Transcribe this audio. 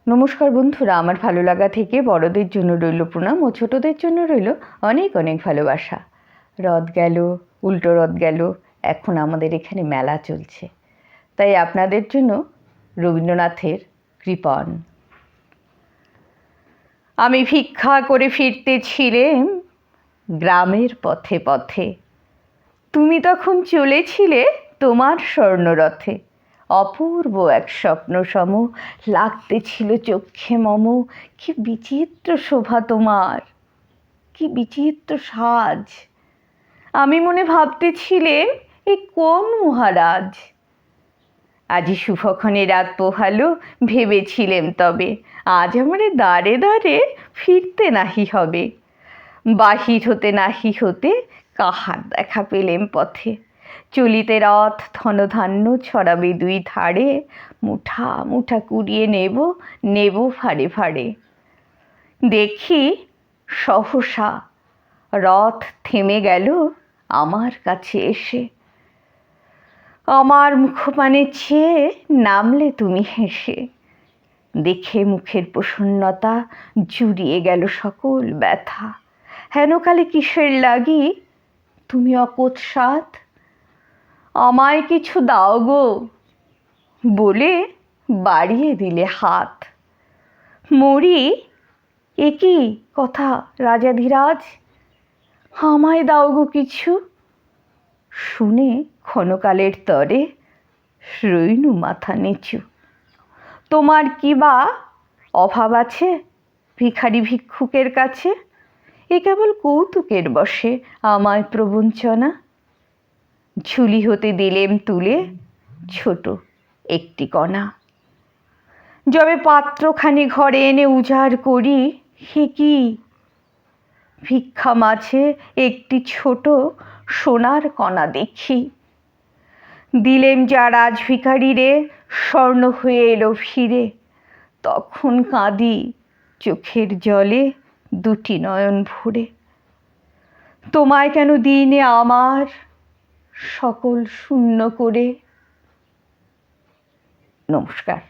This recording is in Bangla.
নমস্কার বন্ধুরা, আমার ভালো লাগা থেকে বড়দের জন্য রইল প্রণাম ও ছোটদের জন্য রইল অনেক অনেক ভালোবাসা। রথ গেল, উল্টো রথ গেল, এখন আমাদের এখানে মেলা চলছে, তাই আপনাদের জন্য রবীন্দ্রনাথের কৃপণ। আমি ভিক্ষা করে ফিরতেছিলেম গ্রামের পথে পথে, তুমি তখন চলেছিলে তোমার স্বর্ণরথে। অপূর্ব এক স্বপ্ন সম লাগতেছিল চক্ষে মম। কি বিচিত্র শোভা তোমার, কি বিচিত্র সাজ। আমি মনে ভাবতেছিলেম এ কোন মহারাজ। আজি শুভক্ষণে রাত পোহালো, ভেবেছিলেম তবে আজ আমারে দ্বারে দ্বারে ফিরতে নাহি হবে। বাহির হতে নাহি হতে কাহার দেখা পেলেম পথে। চলিতে রথ ধনধান্য ছড়াবে দুই ধারে, মুঠা মুঠা কুড়িয়ে নেব নেব ফাড়ে ফাড়ে। দেখি সহসা রথ থেমে গেল আমার কাছে এসে। আমার মুখপানে চেয়ে নামলে তুমি হেসে। দেখে মুখের প্রসন্নতা জুড়িয়ে গেল সকল ব্যথা। হেনকালে কিসের লাগি তুমি অকস্মাৎ আমায় কিছু দাও গো বলে বাড়িয়ে দিলে হাত। মরি, এ কি কথা রাজাধিরাজ, আমায় দাও গো কিছু। শুনে ক্ষণকালের তরে রইনু মাথা নিচু। তোমার কি বা অভাব আছে ভিখারি ভিক্ষুকের কাছে? এ কেবল কৌতুকের বশে আমায় প্রবঞ্চনা। ঝুলি হতে দিলেম তুলে ছোট একটি কণা। যবে পাত্রখানি ঘরে এনে উজাড় করি, হে কি ভিক্ষা মাঝে একটি ছোট সোনার কণা দেখি। দিলেম যা রাজভিখারিরে, স্বর্ণ হয়ে এলো ফিরে। তখন কাঁদি চোখের জলে দুটি নয়ন ভরে। তোমায় কেন দিনে আমার সকল শূন্য করে। নমস্কার।